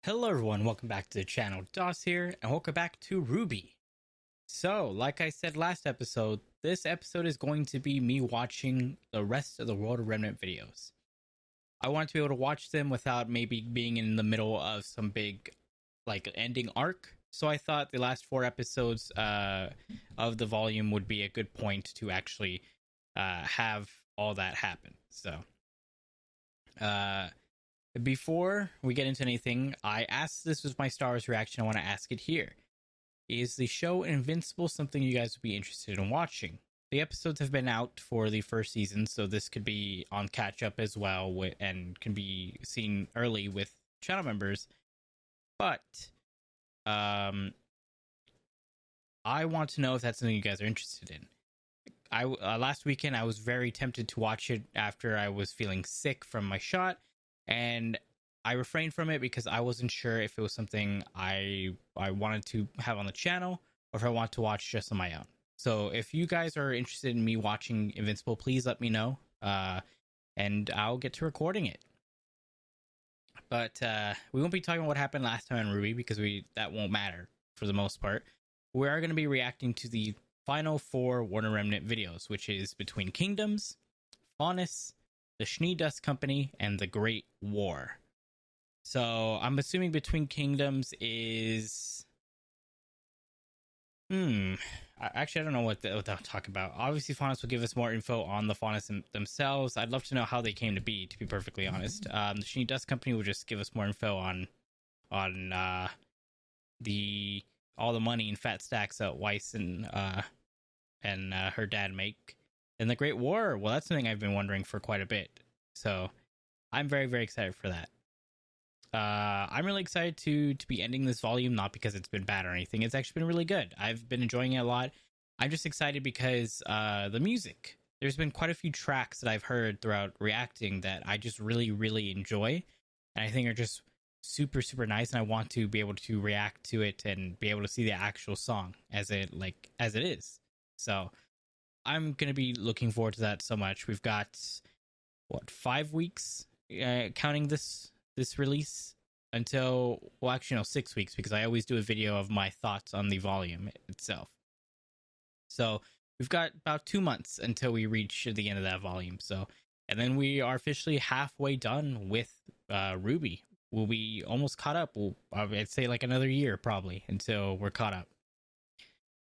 Hello everyone, welcome back to the channel. DOS here, and welcome back to RWBY. So, like I said last episode, this episode is going to be me watching the rest of the World of Remnant videos. I want to be able to watch them without maybe being in the middle of some big, ending arc. So I thought the last 4 episodes of the volume would be a good point to actually have all that happen. So, before we get into anything, I asked this was my Star Wars reaction. I want to ask it here. Is the show Invincible something you guys would be interested in watching? The episodes have been out for the first season, so this could be on catch up as well, and can be seen early with channel members. But I want to know if that's something you guys are interested in. Last weekend I was very tempted to watch it after I was feeling sick from my shot, and I refrained from it because I wasn't sure if it was something I wanted to have on the channel or if I want to watch just on my own. So if you guys are interested in me watching Invincible, please let me know, and I'll get to recording it. But we won't be talking about what happened last time on RWBY because that won't matter for the most part. We are going to be reacting to the final 4 Warner Remnant videos, which is Between Kingdoms, Faunus, the Schnee Company, and the Great War. So I'm assuming Between Kingdoms is... Actually, I don't know what they'll talk about. Obviously, Faunus will give us more info on the Faunus themselves. I'd love to know how they came to be perfectly honest. The Schnee Company will just give us more info on all the money and fat stacks that Weiss and her dad make. And the Great War, well, that's something I've been wondering for quite a bit. So I'm very, very excited for that. I'm really excited to be ending this volume, not because it's been bad or anything. It's actually been really good. I've been enjoying it a lot. I'm just excited because the music. There's been quite a few tracks that I've heard throughout reacting that I just really, really enjoy. And I think are just super, super nice. And I want to be able to react to it and be able to see the actual song as it is. So I'm going to be looking forward to that so much. We've got, 5 weeks counting this release until, 6 weeks, because I always do a video of my thoughts on the volume itself. So we've got about 2 months until we reach the end of that volume. So, and then we are officially halfway done with RWBY. We'll be almost caught up. I'd say like another year probably until we're caught up.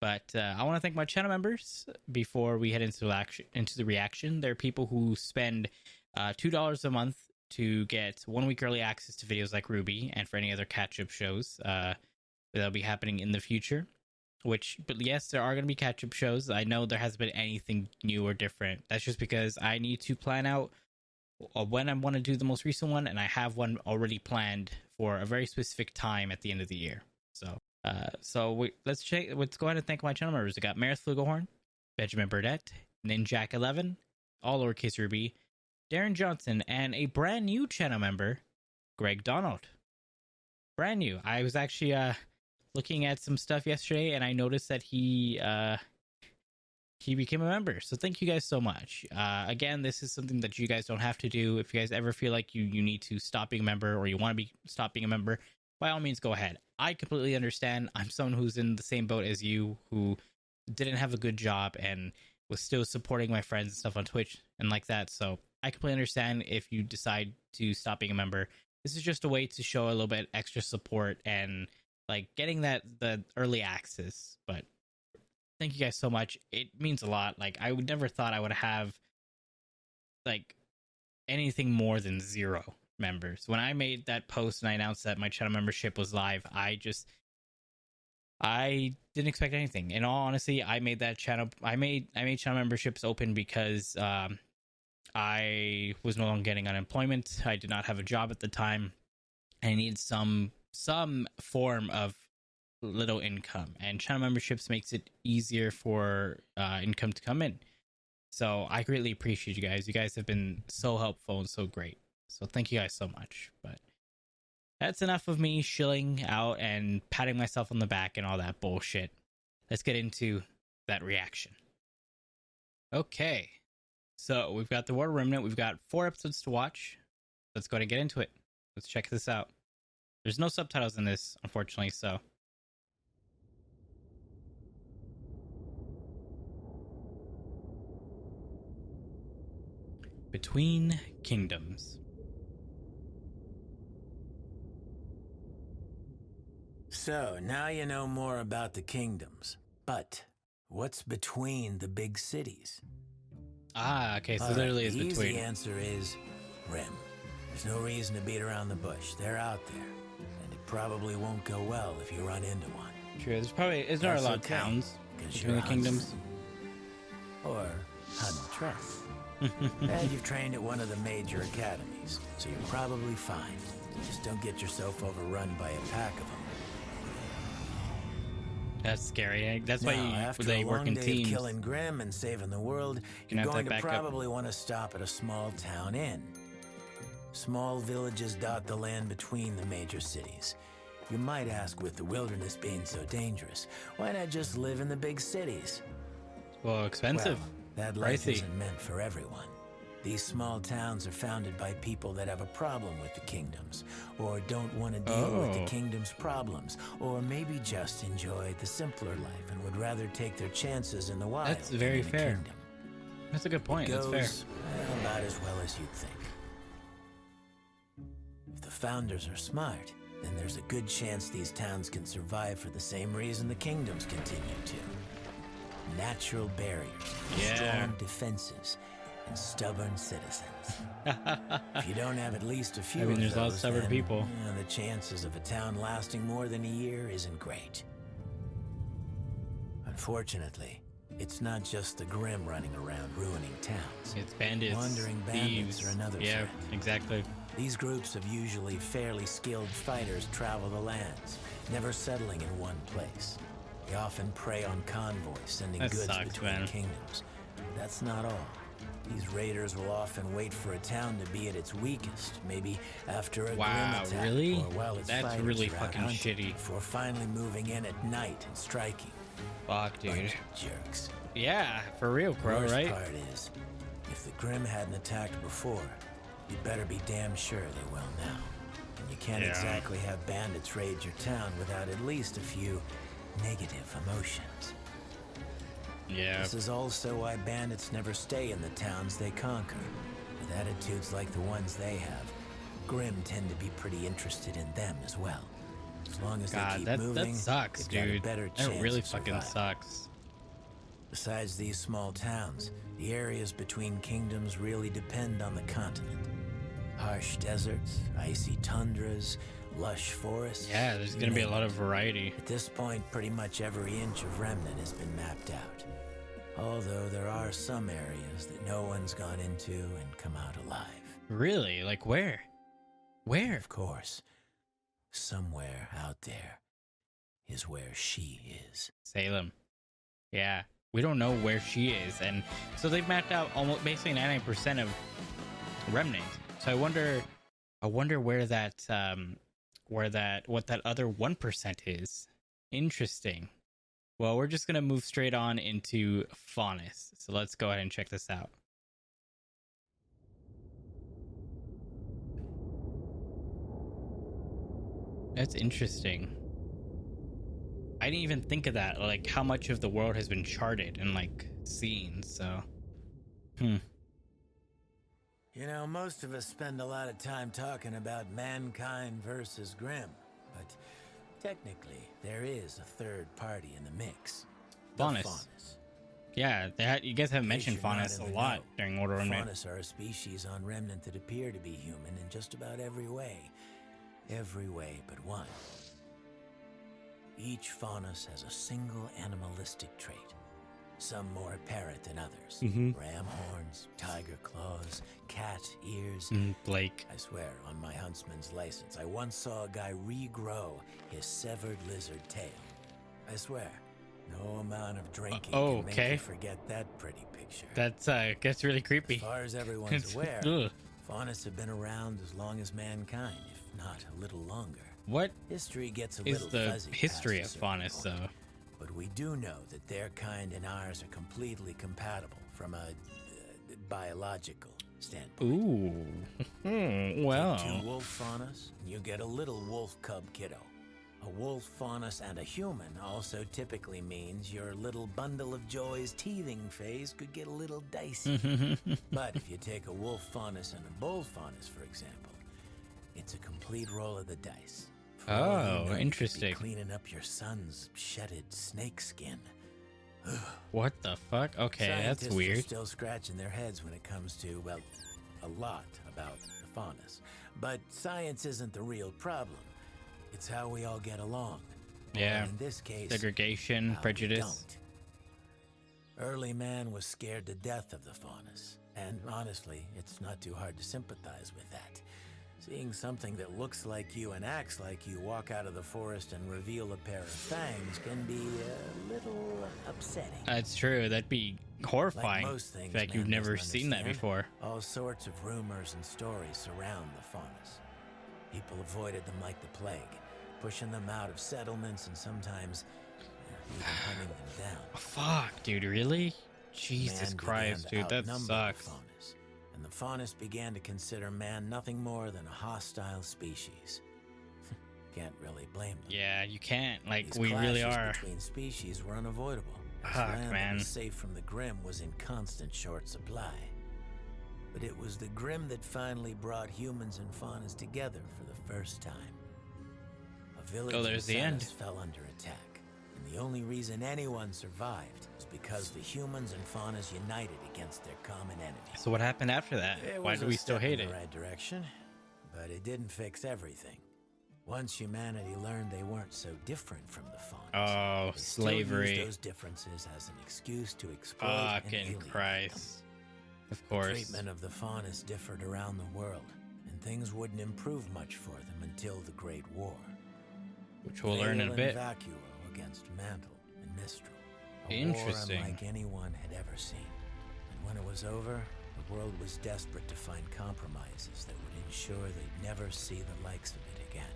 But I want to thank my channel members before we head into the reaction. There are people who spend $2 a month to get 1 week early access to videos like RWBY and for any other catch-up shows that'll be happening in the future. But yes, there are going to be catch-up shows. I know there hasn't been anything new or different. That's just because I need to plan out when I want to do the most recent one, and I have one already planned for a very specific time at the end of the year. Let's go ahead and thank my channel members. We got Marith Flugelhorn, Benjamin Burdett, Ninjak11, all lowercase RWBY, Darren Johnson, and a brand new channel member, Greg Donald. Brand new. I was actually looking at some stuff yesterday, and I noticed that he became a member. So thank you guys so much. Again, this is something that you guys don't have to do. If you guys ever feel like you need to stop being a member or you want to stop being a member, by all means, go ahead. I completely understand. I'm someone who's in the same boat as you, who didn't have a good job and was still supporting my friends and stuff on Twitch and like that. So I completely understand if you decide to stop being a member. This is just a way to show a little bit extra support and getting the early access. But thank you guys so much. It means a lot. I would never thought I would have anything more than 0 members. When I made that post and I announced that my channel membership was live, I didn't expect anything. In all honesty, I made channel memberships open because I was no longer getting unemployment. I did not have a job at the time. I needed some form of little income, and channel memberships makes it easier for income to come in. So I greatly appreciate you guys. You guys have been so helpful and so great. So thank you guys so much. But that's enough of me shilling out and patting myself on the back and all that bullshit. Let's get into that reaction. Okay. So we've got the War Remnant. We've got 4 episodes to watch. Let's go ahead and get into it. Let's check this out. There's no subtitles in this, unfortunately, so. Between Kingdoms. So, now you know more about the kingdoms. But, what's between the big cities? Ah, okay, so All literally right, is the between. easy answer is RWBY. There's no reason to beat around the bush. They're out there. And it probably won't go well if you run into one. True, there's probably, is there a That's lot of okay, towns 'cause between you're the kingdoms? Or Huntress. And you've trained at one of the major academies, so you're probably fine. Just don't get yourself overrun by a pack of them. That's scary. That's Now, why after they a work long in day teams. of killing Grimm and saving the world, Can you're have going that to backup. probably want to stop at a small town inn. Small villages dot the land between the major cities. You might ask, with the wilderness being so dangerous, why not just live in the big cities? Well, expensive. Well, that life Pricey. isn't meant for everyone. These small towns are founded by people that have a problem with the kingdoms, or don't want to deal with the Oh. kingdom's problems, or maybe just enjoy the simpler life and would rather take their chances in the wild. That's than very in a fair. kingdom. That's a good point. It That's goes, fair. well, about as well as you'd think. If the founders are smart, then there's a good chance these towns can survive for the same reason the kingdoms continue to. Natural barriers, Yeah. strong defenses, and stubborn citizens. If you don't have at least a few I mean, of there's a lot of those, stubborn then, people. The chances of a town lasting more than a year isn't great. Unfortunately, it's not just the Grimm running around ruining towns. It's bandits, Wandering bandits thieves. are another Yeah, threat. exactly. These groups of usually fairly skilled fighters travel the lands, never settling in one place. They often prey on convoys, sending That goods sucks, between man. kingdoms. But that's not all. These raiders will often wait for a town to be at its weakest, maybe after a Wow, grim attack, really? or while its That's fighters really are out fucking hunting, shitty. before finally moving in at night and striking. Fuck, dude. Bunch of jerks. Yeah, for real, Crow, Worst right? part is, if the Grimm hadn't attacked before, you'd better be damn sure they will now. And you can't Yeah. exactly have bandits raid your town without at least a few negative emotions. Yeah. This is also why bandits never stay in the towns they conquer. With attitudes like the ones they have, Grimm tend to be pretty interested in them as well. As long as they God, keep that moving, sucks, they've got a dude. better That chance really of fucking surviving. sucks. Besides these small towns, the areas between kingdoms really depend on the continent. Harsh deserts, icy tundras, lush forests. Yeah, there's you gonna be a name lot it. of variety. At this point, pretty much every inch of Remnant has been mapped out. Although there are some areas that no one's gone into and come out alive. Really? Like where? Where? Of course, somewhere out there is where she is. Salem. Yeah. We don't know where she is, and so they've mapped out almost basically 99% of Remnant. So I wonder where what that other 1% is. Interesting. Well, we're just gonna move straight on into Faunus. So let's go ahead and check this out. That's interesting. I didn't even think of that, like how much of the world has been charted and like seen. So, You know, most of us spend a lot of time talking about mankind versus Grimm, but technically there is a third party in the mix. The Faunus. Yeah, you guys have mentioned you're not Faunus in a the lot know, during Order Remnant. Faunus are a species on Remnant that appear to be human in just about every way. Every way but one. Each Faunus has a single animalistic trait. Some more apparent than others. Ram horns, tiger claws, cat ears. Blake. I swear, on my huntsman's license, I once saw a guy regrow his severed lizard tail. I swear, no amount of drinking can make okay. you forget that pretty picture. That's gets really creepy. As far as everyone's aware, Ugh. Faunus have been around as long as mankind, if not a little longer. What History gets a is little the fuzzy history of past a certain Faunus, point, though? but we do know that their kind and ours are completely compatible from a biological standpoint. Ooh. Well. Take 2 wolf faunus, and you get a little wolf cub kiddo. A wolf faunus and a human also typically means your little bundle of joy's teething phase could get a little dicey. But if you take a wolf faunus and a bull faunus, for example, it's a complete roll of the dice. For all you know, Interesting. you could be cleaning up your son's shedded snake skin. What the fuck? Okay, Scientists that's weird. are still scratching their heads when it comes to, well, a lot about the faunus. But science isn't the real problem. It's how we all get along. Yeah. Or in this case, Segregation, how we prejudice. don't. Early man was scared to death of the faunus. And honestly, it's not too hard to sympathize with that. Seeing something that looks like you and acts like you walk out of the forest and reveal a pair of fangs can be a little upsetting. That's true. That'd be horrifying. Like most things, In fact, man you've never doesn't seen that understand. before. All sorts of rumors and stories surround the faunus. People avoided them like the plague, pushing them out of settlements and sometimes even hunting them down. Fuck, dude, really? Jesus Man Christ, began dude, to that outnumber sucks. The faunus, and the faunus began to consider man nothing more than a hostile species. Can't really blame them. Yeah, you can't. Like, These we really clashes are. between species were unavoidable. As Fuck, land that man. was safe from the Grim was in constant short supply. But it was the Grim that finally brought humans and faunas together for the first time. A village there's in the end. Faunus fell under attack, and the only reason anyone survived was because the humans and faunas united against their common enemy. So what happened after that? It Why was do a we still step hate in it? the right direction, but it didn't fix everything. Once humanity learned they weren't so different from the faunas, Oh, they still slavery. used those differences as an excuse to exploit and Fucking alienate them. Christ. Of The course. treatment of the faunus differed around the world, and things wouldn't improve much for them until the Great War. Which we'll learn in a Veil bit. and Vacuo against Mantle and Mistral. A Interesting. war unlike anyone had ever seen. And when it was over, the world was desperate to find compromises that would ensure they'd never see the likes of it again.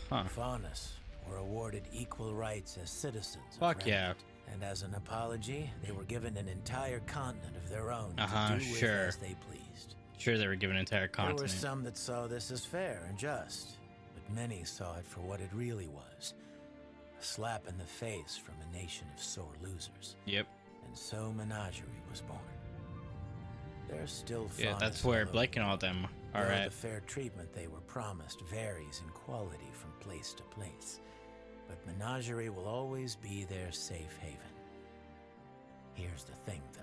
Huh. The faunus were awarded equal rights as citizens of Fuck yeah. Remnant, and as an apology, they were given an entire continent of their own Uh-huh, to do with sure. as they pleased. Sure, they were given an entire There continent. were some that saw this as fair and just, but many saw it for what it really was. A slap in the face from a nation of sore losers. Yep. And so Menagerie was born. There's still Yeah, faunus that's where all over Blake and the all them are Though at. the fair treatment they were promised varies in quality from place to place, but Menagerie will always be their safe haven. Here's the thing, though.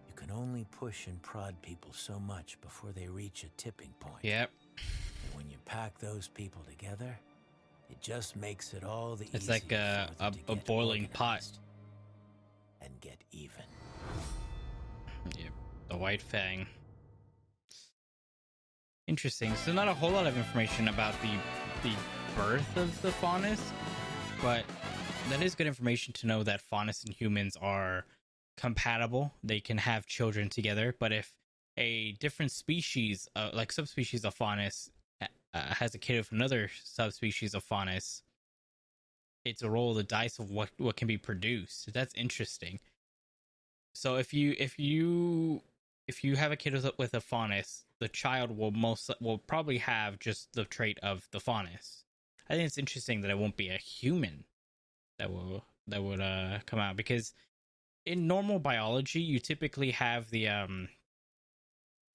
You can only push and prod people so much before they reach a tipping point. Yep. And when you pack those people together, it just makes it all the It's easier like a- for them to a get boiling pot. organized and get even. Yep. The White Fang. Interesting. So not a whole lot of information about the birth of the faunus, but that is good information to know that faunus and humans are compatible. They can have children together, but if a different species, like subspecies of faunus, has a kid with another subspecies of faunus, it's a roll of the dice of what can be produced. That's interesting. So if you have a kid with a faunus, the child will probably have just the trait of the faunus. I think it's interesting that it won't be a human that would come out, because in normal biology you typically have the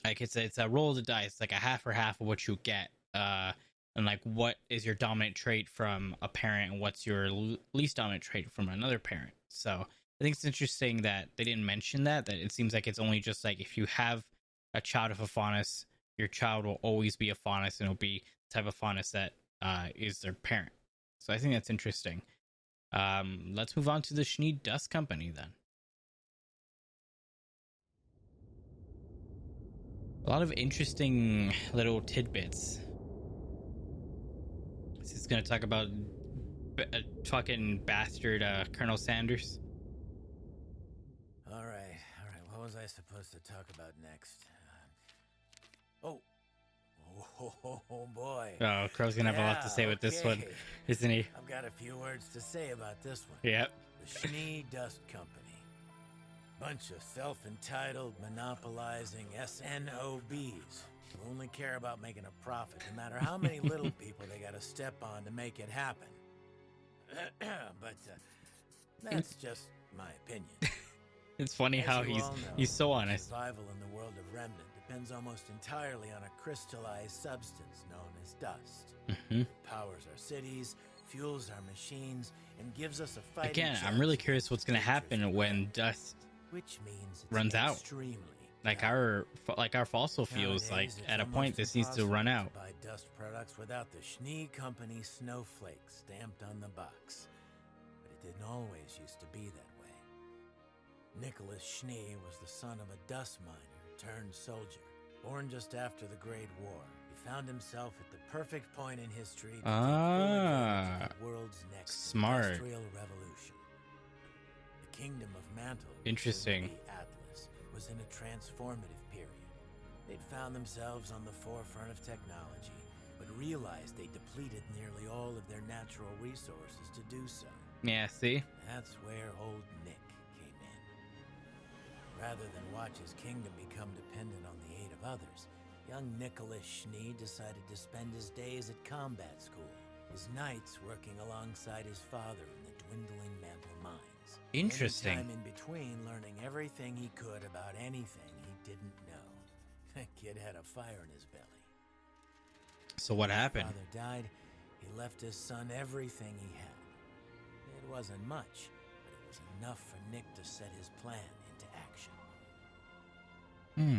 like it's a roll of the dice, like a half or half of what you get, and like what is your dominant trait from a parent and what's your least dominant trait from another parent. So I think it's interesting that they didn't mention that it seems like it's only just like if you have a child of a faunus, your child will always be a faunus, and it'll be the type of faunus that is their parent. So I think that's interesting. Let's move on to the Schnee Dust Company then. A lot of interesting little tidbits. This is going to talk about fucking bastard Colonel Sanders. All right. What was I supposed to talk about next? Oh boy. Oh, Crow's going to have a lot to say with this one, isn't he? I've got a few words to say about this one. Yep. The Schnee Dust Company. Bunch of self-entitled, monopolizing SNOBs who only care about making a profit, no matter how many little people they gotta step on to make it happen. But that's just my opinion. It's funny As how you all know, he's so honest. Survival in the world of Remnant depends almost entirely on a crystallized substance known as dust. Mm-hmm. It powers our cities, fuels our machines, and gives us a fighting Again, chance I'm really against curious what's the going to dangers happen of when Remnant, dust which means it's runs out. extremely like valuable. our fossil fuels. Like Nowadays, it's at a almost point, this needs to impossible run out. buy dust products without the Schnee Company snowflake stamped on the box. But it didn't always used to be that way. Nicholas Schnee was the son of a dust miner turned soldier, born just after the Great War. He found himself at the perfect point in history to take full advantage of the world's next smart. industrial revolution. The Kingdom of Mantle, Interesting. soon to be Atlas, was in a transformative period. They'd found themselves on the forefront of technology, but realized they depleted nearly all of their natural resources to do so. Yeah, see? That's where old Nick came in. Rather than watch his kingdom become dependent on the aid of others, young Nicholas Schnee decided to spend his days at combat school, his nights working alongside his father in the dwindling Mantle mines. Interesting. Any time in between learning everything he could about anything he didn't know. That kid had a fire in his belly. So what happened? Father died, he left his son everything he had. It wasn't much, but it was enough for Nick to set his plan into action.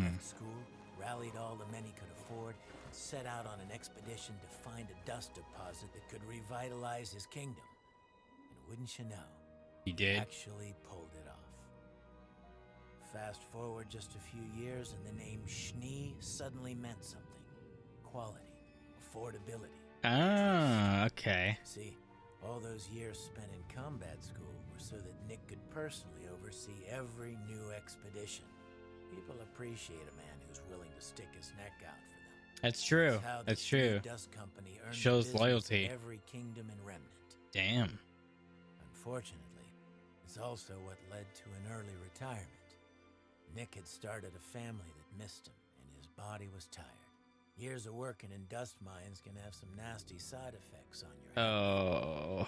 Left school, rallied all the men he could afford, and set out on an expedition to find a dust deposit that could revitalize his kingdom. And wouldn't you know, He did. actually pulled it off. Fast forward just a few years and the name Schnee suddenly meant something. Quality, affordability. Ah, okay. See, all those years spent in combat school were so that Nick could personally oversee every new expedition. People appreciate a man who's willing to stick his neck out for them. That's true. How the That's Schnee true. Dust Company earned the Shows business of loyalty. every kingdom in Remnant. Damn. Unfortunately, it's also what led to an early retirement. Nick had started a family that missed him, and his body was tired. Years of working in dust mines can have some nasty side effects on your health. Oh.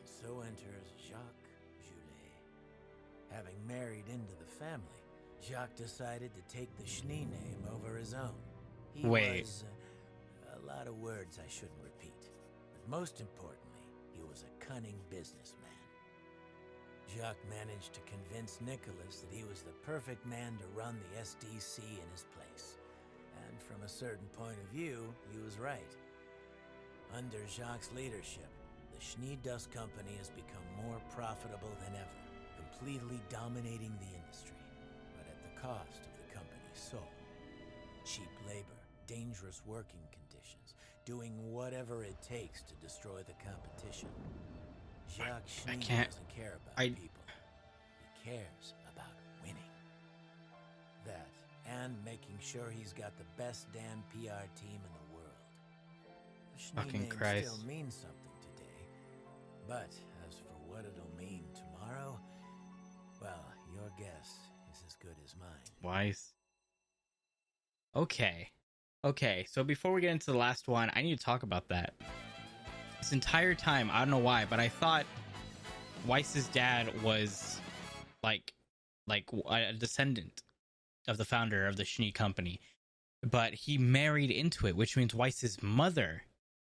So enters Jacques Joulet. Having married into the family, Jacques decided to take the Schnee name over his own. He Wait. was a lot of words I shouldn't repeat, but most importantly, he was a cunning businessman. Jacques managed to convince Nicholas that he was the perfect man to run the SDC in his place. And from a certain point of view, he was right. Under Jacques' leadership, the Schnee Dust Company has become more profitable than ever, completely dominating the industry, but at the cost of the company's soul. Cheap labor, dangerous working conditions, doing whatever it takes to destroy the competition. Jacques Schnee doesn't care about people. He cares about winning. That, and making sure he's got the best damn PR team in the world. The Schnee Fucking name Christ. still means something today, but as for what it'll mean tomorrow, well, your guess is as good as mine. Wise. Okay. Okay, so before we get into the last one, I need to talk about that. This entire time, I don't know why, but I thought Weiss's dad was like a descendant of the founder of the Schnee Company, but he married into it, which means Weiss's mother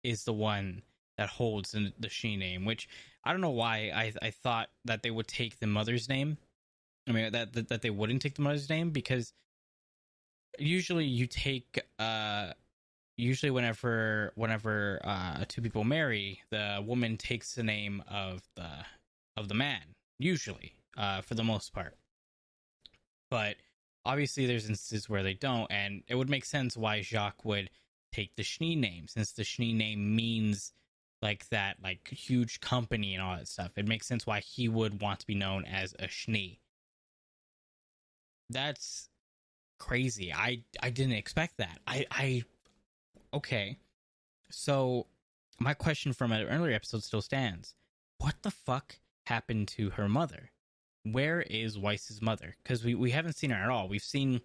is the one that holds the Schnee name, which I don't know why I thought that they would take the mother's name. I mean, that they wouldn't take the mother's name, because usually you take usually whenever two people marry, the woman takes the name of the man, usually, for the most part. But obviously there's instances where they don't, and it would make sense why Jacques would take the Schnee name, since the Schnee name means like that, like huge company and all that stuff. It makes sense why he would want to be known as a Schnee. That's crazy. I didn't expect that. Okay. So my question from an earlier episode still stands. What the fuck happened to her mother? where is Weiss's mother? Because we haven't seen her at all. We've seen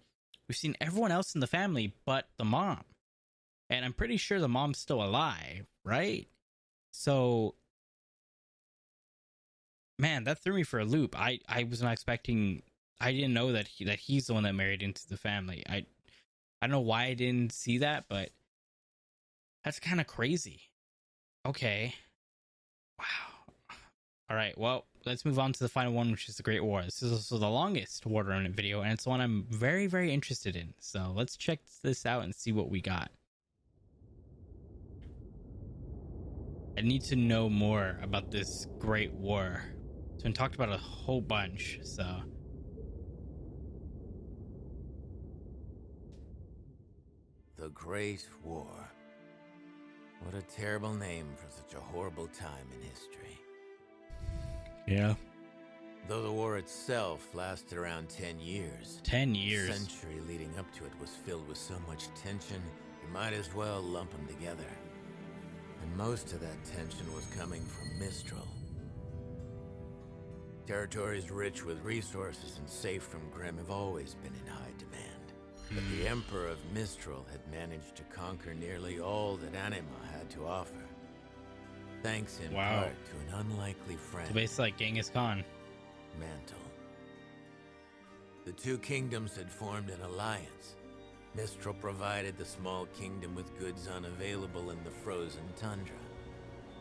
everyone else in the family but the mom, and I'm pretty sure the mom's still alive, right? So, man, that threw me for a loop. I was not expecting. I didn't know that he's the one that married into the family. I don't know why I didn't see that, but that's kind of crazy. Okay. Wow. All right. Well, let's move on to the final one, which is the Great War. This is also the longest War Remnant video, and it's one I'm very, very interested in. So let's check this out and see what we got. I need to know more about this Great War. It's been talked about a whole bunch, so... The Great War. What a terrible name for such a horrible time in history. Yeah. Though the war itself lasted around 10 years. 10 years. The century leading up to it was filled with so much tension, you might as well lump them together. And most of that tension was coming from Mistral. Territories rich with resources and safe from Grimm have always been in high demand. But the Emperor of Mistral had managed to conquer nearly all that Anima had to offer. Thanks in part to an unlikely friend. So basically like Genghis Khan. Mantle. The two kingdoms had formed an alliance. Mistral provided the small kingdom with goods unavailable in the frozen tundra.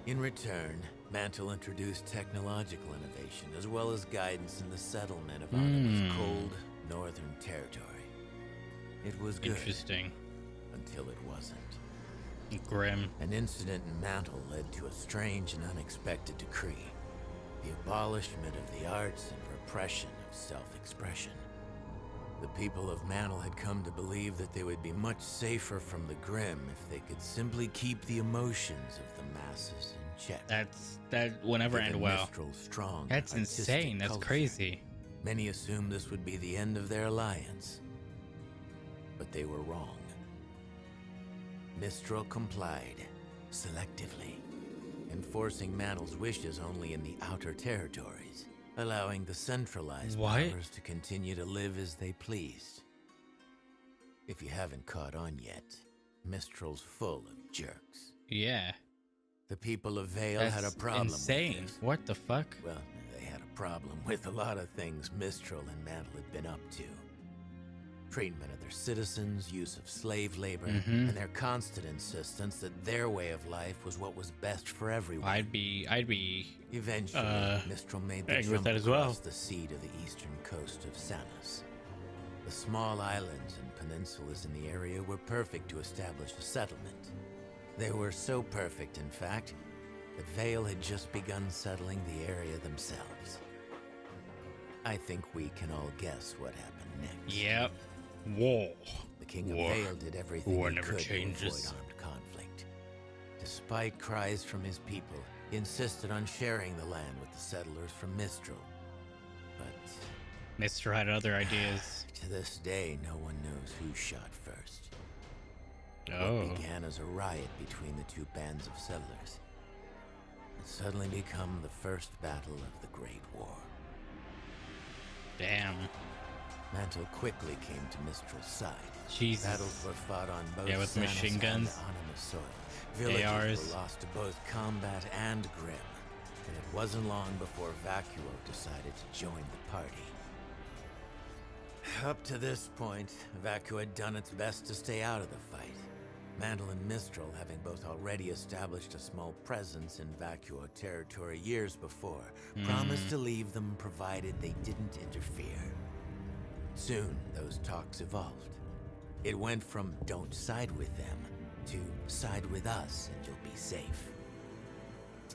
In return, Mantle introduced technological innovation as well as guidance in the settlement of Anima's cold northern territory. It was good. Interesting. Until it wasn't. Grim. An incident in Mantle led to a strange and unexpected decree. The abolishment of the arts and repression of self-expression. The people of Mantle had come to believe that they would be much safer from the Grimm if they could simply keep the emotions of the masses in check. That will never end well. Strong, that's insane. That's crazy. Many assumed this would be the end of their alliance. But they were wrong. Mistral complied, selectively, enforcing Mantle's wishes only in the outer territories, allowing the centralized powers to continue to live as they pleased. If you haven't caught on yet, Mistral's full of jerks. Yeah. The people of Vale had a problem insane. with this. What the fuck? Well, they had a problem with a lot of things Mistral and Mantle had been up to. Treatment of their citizens, use of slave labor, and their constant insistence that their way of life was what was best for everyone. I'd be Eventually, Mistral made the jump across the sea to the eastern coast of Sanus. The small islands and peninsulas in the area were perfect to establish a settlement. They were so perfect, in fact, that Vale had just begun settling the area themselves. I think we can all guess what happened next. Yep. War. The King of Vale did everything he could to avoid armed conflict. Despite cries from his people, he insisted on sharing the land with the settlers from Mistral. But Mistral had other ideas. To this day, no one knows who shot first. Oh. What began as a riot between the two bands of settlers had suddenly become the first battle of the Great War. Damn. Mantle quickly came to Mistral's side. Jesus. Battles were fought on both with machine guns, soil. Villages ARs. were lost to both combat and Grimm, and it wasn't long before Vacuo decided to join the party. Up to this point, Vacuo had done its best to stay out of the fight. Mantle and Mistral, having both already established a small presence in Vacuo territory years before, promised to leave them provided they didn't interfere. Soon, those talks evolved. It went from don't side with them to side with us and you'll be safe.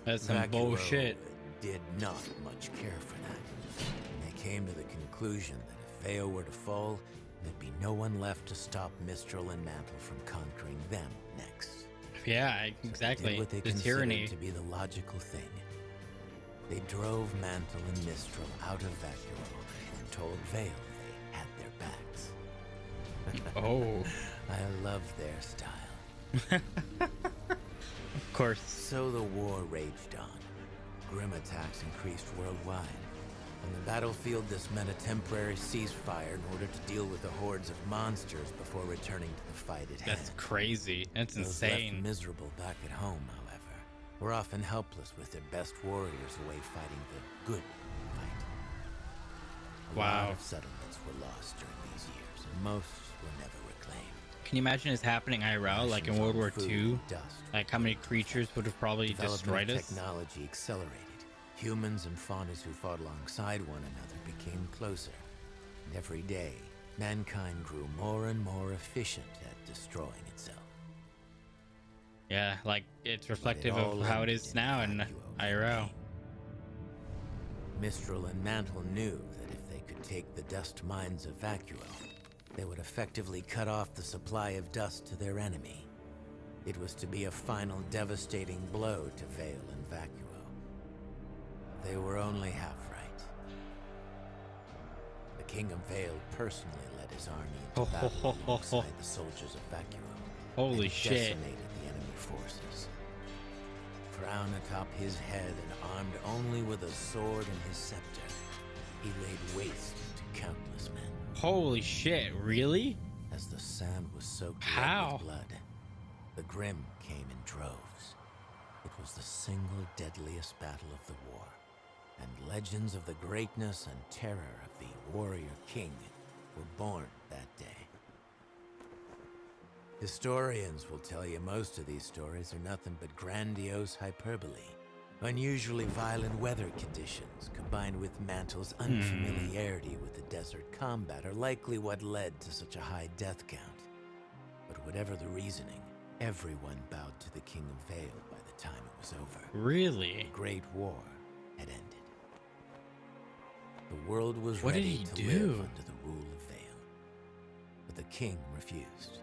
That's some Vacuo bullshit. Did not much care for that. And they came to the conclusion that if Vale were to fall, there'd be no one left to stop Mistral and Mantle from conquering them next. Yeah, exactly. They did what they the considered tyranny to be the logical thing. They drove Mantle and Mistral out of Vacuo and told Vale they had their backs. Oh. I love their style. Of course. So the war raged on. Grimm attacks increased worldwide. On the battlefield, this meant a temporary ceasefire in order to deal with the hordes of monsters before returning to the fight at hand. That's crazy. That's Those insane. left miserable back at home, however, were often helpless with their best warriors away fighting the good fight. A lot of settlements were lost during these years, and most were never reclaimed. Can you imagine this happening IRL, like in World War II? Like how many creatures would have probably destroyed us? Technology accelerated. Humans and Faunus who fought alongside one another became closer. And every day, mankind grew more and more efficient at destroying itself. Yeah, like it's reflective of how it is now in IRL. Mistral and Mantle knew that if they could take the dust mines of Vacuo, they would effectively cut off the supply of dust to their enemy. It was to be a final devastating blow to Vale and Vacuo. They were only half right. The King of Vale personally led his army into battle alongside the soldiers of Vacuo. Holy shit. Decimated the enemy forces. Crown atop his head and armed only with a sword and his scepter, he laid waste to countless men. Holy shit, really? As the sand was soaked with blood, the Grimm came in droves. It was the single deadliest battle of the war, and legends of the greatness and terror of the warrior king were born that day. Historians will tell you most of these stories are nothing but grandiose hyperbole. Unusually violent weather conditions, combined with Mantle's unfamiliarity with the desert combat, are likely what led to such a high death count. But whatever the reasoning, everyone bowed to the King of Vale by the time it was over. Really? The Great War had ended. The world was What ready did to he live do? under the rule of Vale. But the king refused.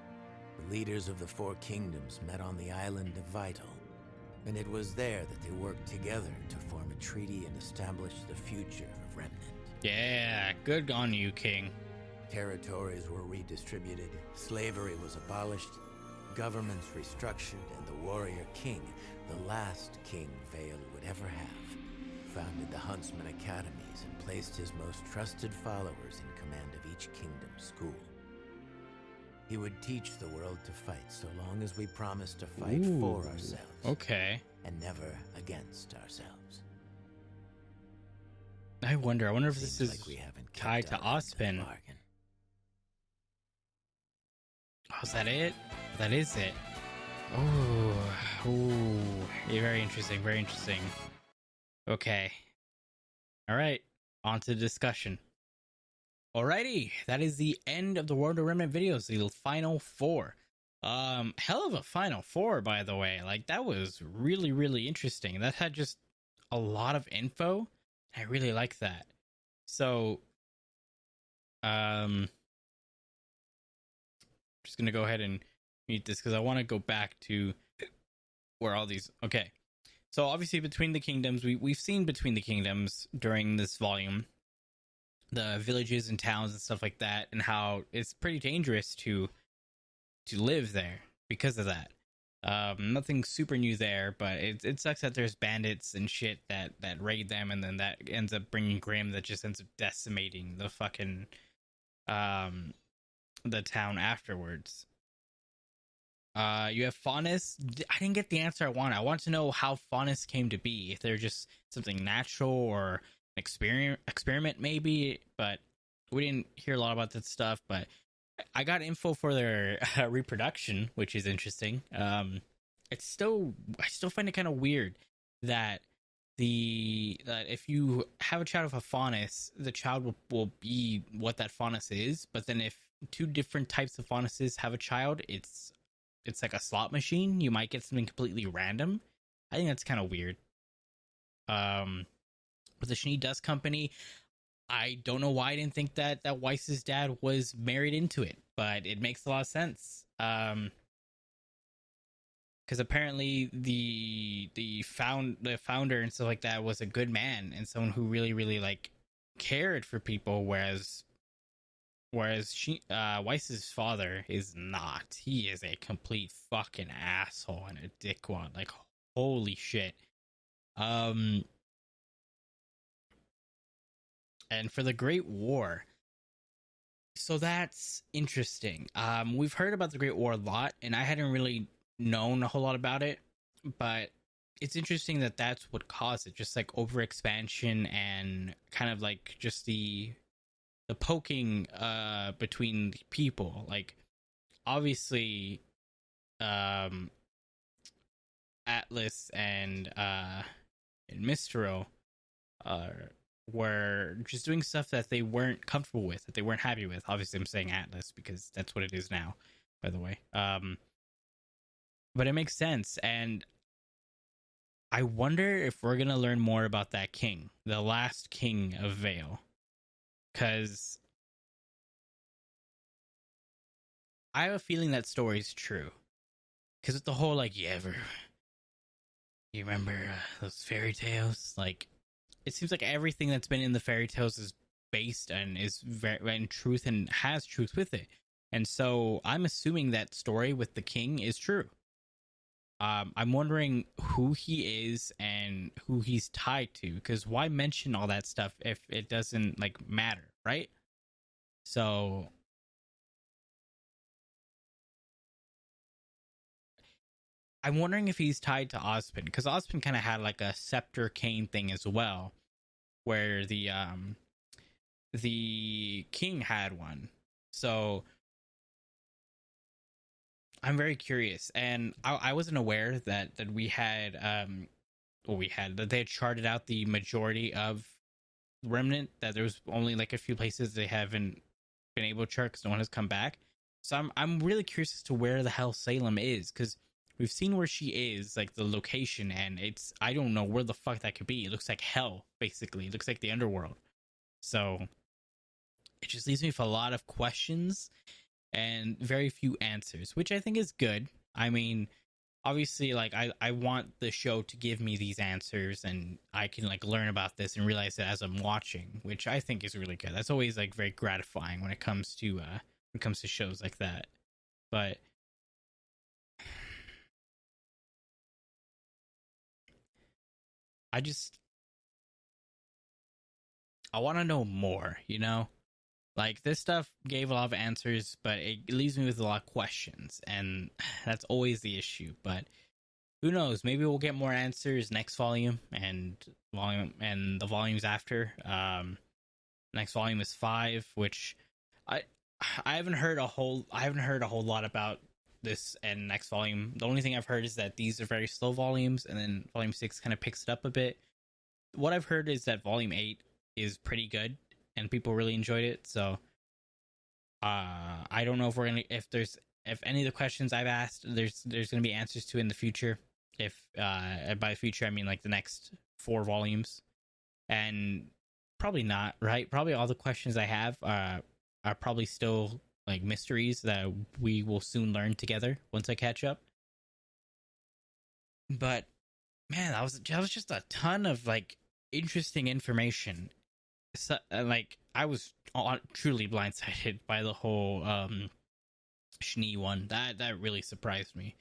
The leaders of the four kingdoms met on the island of Vital, and it was there that they worked together to form a treaty and establish the future of Remnant. Yeah, good on you, King. Territories were redistributed, slavery was abolished, governments restructured, and the warrior king, the last king Vale would ever have, founded the Huntsman Academies and placed his most trusted followers in command of each kingdom's school. He would teach the world to fight so long as we promised to fight for ourselves. Okay. And never against ourselves. I wonder if Seems this is like we haven't tied kept to our end of the Ozpin. bargain. Oh, is that it? That is it. Oh, yeah, very interesting, very interesting. Okay. All right, on to the discussion. Alrighty, that is the end of the World of Remnant videos, the final four. Hell of a final four, by the way. Like, that was really, really interesting. That had just a lot of info. I really like that. So, just gonna go ahead and mute this because I want to go back to where all these. Okay, so obviously Between the Kingdoms, we've seen Between the Kingdoms during this volume, the villages and towns and stuff like that, and how it's pretty dangerous to live there because of that. Nothing super new there, but it sucks that there's bandits and shit that raid them, and then that ends up bringing Grimm that just ends up decimating the fucking the town afterwards. You have Faunus. I didn't get the answer I want. I want to know how Faunus came to be. If they're just something natural or an experiment maybe, but we didn't hear a lot about that stuff. But I got info for their reproduction, which is interesting. I still find it kind of weird that that if you have a child of a Faunus, the child will be what that Faunus is. But then if two different types of Faunuses have a child, it's like a slot machine. You might get something completely random. I think that's kind of weird. With the Schnee Dust Company, I don't know why I didn't think that Weiss's dad was married into it, but it makes a lot of sense. Because apparently the founder and stuff like that was a good man and someone who really, really like cared for people, whereas Weiss's father is not. He is a complete fucking asshole and a dickwad. Like, holy shit. And for the Great War, so that's interesting. We've heard about the Great War a lot, and I hadn't really known a whole lot about it, but it's interesting that that's what caused it, just like overexpansion and kind of like just the poking between the people. Like obviously Atlas and Mistral were just doing stuff that they weren't comfortable with, that they weren't happy with. Obviously, I'm saying Atlas because that's what it is now, by the way. But it makes sense, and I wonder if we're gonna learn more about that king, the last king of Vale, because I have a feeling that story's true. Because with the whole like, you remember those fairy tales? Like, it seems like everything that's been in the fairy tales is based and is very in truth and has truth with it. And so I'm assuming that story with the king is true. I'm wondering who he is and who he's tied to, because why mention all that stuff if it doesn't like matter, right? So I'm wondering if he's tied to Ozpin, because Ozpin kind of had like a scepter cane thing as well, where the king had one. So I'm very curious, and I wasn't aware that we had that they had charted out the majority of Remnant, that there was only like a few places they haven't been able to chart because no one has come back. So I'm really curious as to where the hell Salem is, because we've seen where she is, like the location, and it's, I don't know where the fuck that could be. It looks like hell, basically. It looks like the underworld. So it just leaves me with a lot of questions and very few answers, which I think is good. I mean, obviously, like I want the show to give me these answers, and I can like learn about this and realize it as I'm watching, which I think is really good. That's always like very gratifying when it comes to shows like that. But I want to know more, you know? Like, this stuff gave a lot of answers, but it leaves me with a lot of questions, and that's always the issue. But who knows? Maybe we'll get more answers next volume and the volumes after. Next volume is 5, which I haven't heard a whole lot about this and next volume. The only thing I've heard is that these are very slow volumes, and then volume 6 kind of picks it up a bit. What I've heard is that volume 8 is pretty good, and people really enjoyed it. So I don't know if any of the questions I've asked there's gonna be answers to in the future. If by future I mean like the next 4 volumes, and probably not, right? Probably all the questions I have are probably still like mysteries that we will soon learn together once I catch up. But man, that was just a ton of like interesting information. So, like, I was truly blindsided by the whole Schnee one. That really surprised me.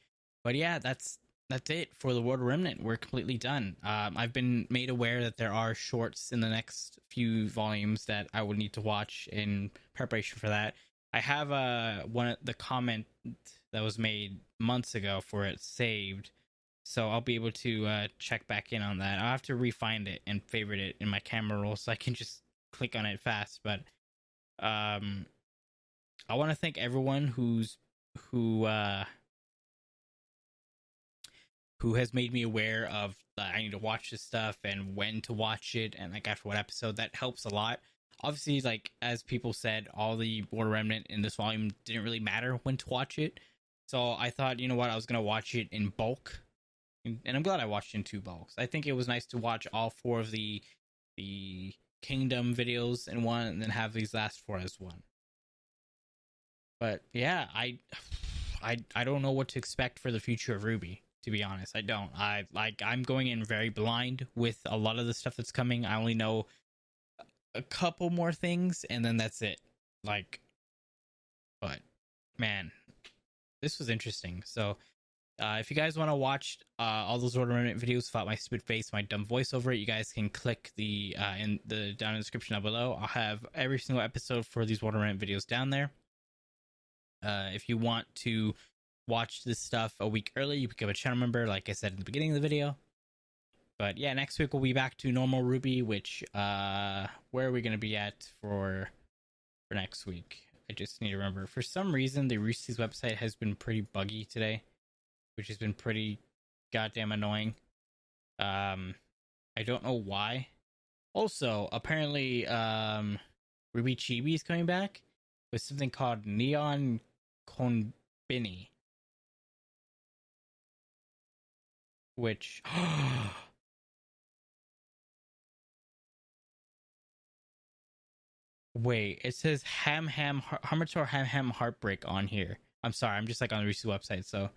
But yeah, that's it for the World Remnant. We're completely done. I've been made aware that there are shorts in the next few volumes that I would need to watch in preparation for that. I have the comment that was made months ago for it saved, so I'll be able to check back in on that. I'll have to re-find it and favorite it in my camera roll so I can just click on it fast. But I want to thank everyone who has made me aware of I need to watch this stuff and when to watch it and like after what episode. That helps a lot. Obviously, like as people said, all the Border Remnant in this volume didn't really matter when to watch it. So I thought, you know what, I was gonna watch it in bulk, and I'm glad I watched in 2 bulks. I think it was nice to watch all 4 of the Kingdom videos in one, and then have these last 4 as one. But yeah, I don't know what to expect for the future of RWBY. To be honest, I don't. I'm going in very blind with a lot of the stuff that's coming. I only know a couple more things, and then that's it. Like, but man, this was interesting. So If you guys want to watch all those Order Remnant videos without my stupid face, my dumb voice over it, you guys can click the in the down in the description down below. I'll have every single episode for these Order Remnant videos down there. If you want to watch this stuff a week early, you become a channel member, like I said in the beginning of the video. But yeah, next week we'll be back to normal RWBY, which where are we going to be at for next week? I just need to remember. For some reason, the Rooster's website has been pretty buggy today, which has been pretty goddamn annoying. I don't know why. Also, apparently, RWBY Chibi is coming back with something called Neon Konbini, which wait, it says Hamator Ham Heartbreak on here. I'm sorry, I'm just like on the Rooster's website, so.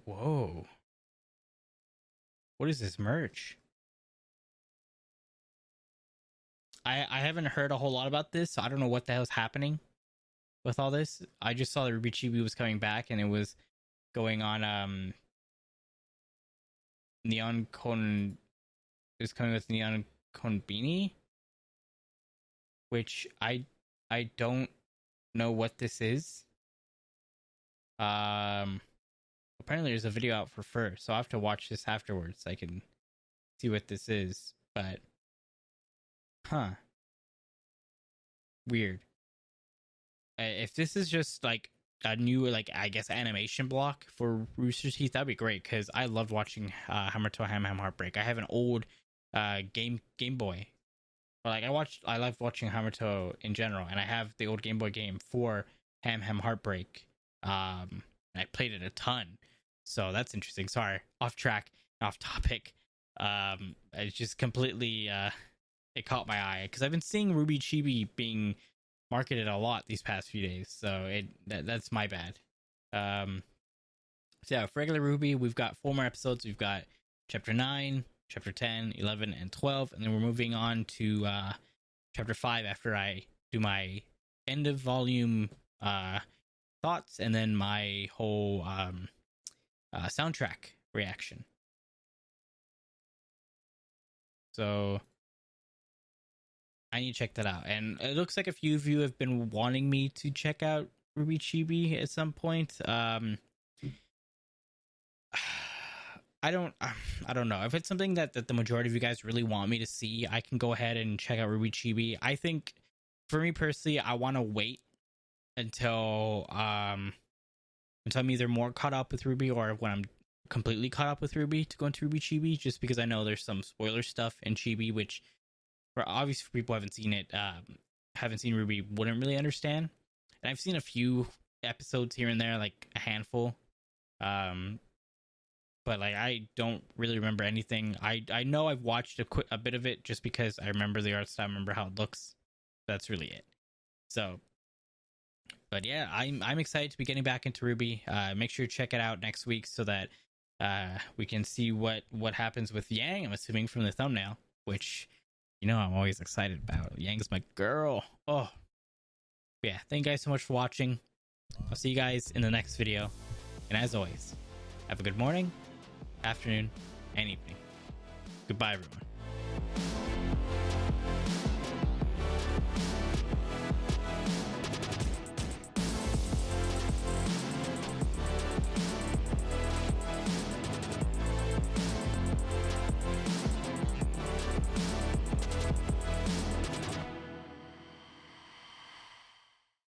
Whoa. What is this merch? I haven't heard a whole lot about this, so I don't know what the hell's happening with all this. I just saw the RWBY Chibi was coming back, and it was going on Neon Kon. It was coming with Neon Konbini, which I don't know what this is. Apparently there's a video out for Fur, so I'll have to watch this afterwards so I can see what this is. But weird. If this is just like a new, like, I guess animation block for Rooster Teeth, that'd be great, because I loved watching Hamator Ham Heartbreak. I have an old Game Boy, but like I love watching Hamato in general, and I have the old Game Boy game for Ham Heartbreak, and I played it a ton, so that's interesting. Sorry, off track, off topic. It's just completely it caught my eye, because I've been seeing RWBY Chibi being marketed a lot these past few days, so that's my bad. So yeah, for regular RWBY, we've got 4 more episodes. We've got chapter 9, chapter 10, 11, and 12, and then we're moving on to chapter 5 after I do my end of volume thoughts, and then my whole soundtrack reaction. So I need to check that out, and it looks like a few of you have been wanting me to check out RWBY Chibi at some point. I don't know if it's something that the majority of you guys really want me to see. I can go ahead and check out RWBY Chibi. I think for me personally, I want to wait until I'm either more caught up with RWBY, or when I'm completely caught up with RWBY, to go into RWBY Chibi, just because I know there's some spoiler stuff in Chibi, which for obvious people who haven't seen it, haven't seen RWBY, wouldn't really understand. And I've seen a few episodes here and there, like a handful. But like I don't really remember anything. I know I've watched a bit of it just because I remember the art style, I remember how it looks. That's really it. So, but yeah, I'm excited to be getting back into RWBY. Make sure to check it out next week so that we can see what happens with Yang. I'm assuming from the thumbnail, which I'm always excited about. Yang's my girl. Oh, yeah. Thank you guys so much for watching. I'll see you guys in the next video. And as always, have a good morning, afternoon, and evening. Goodbye, everyone.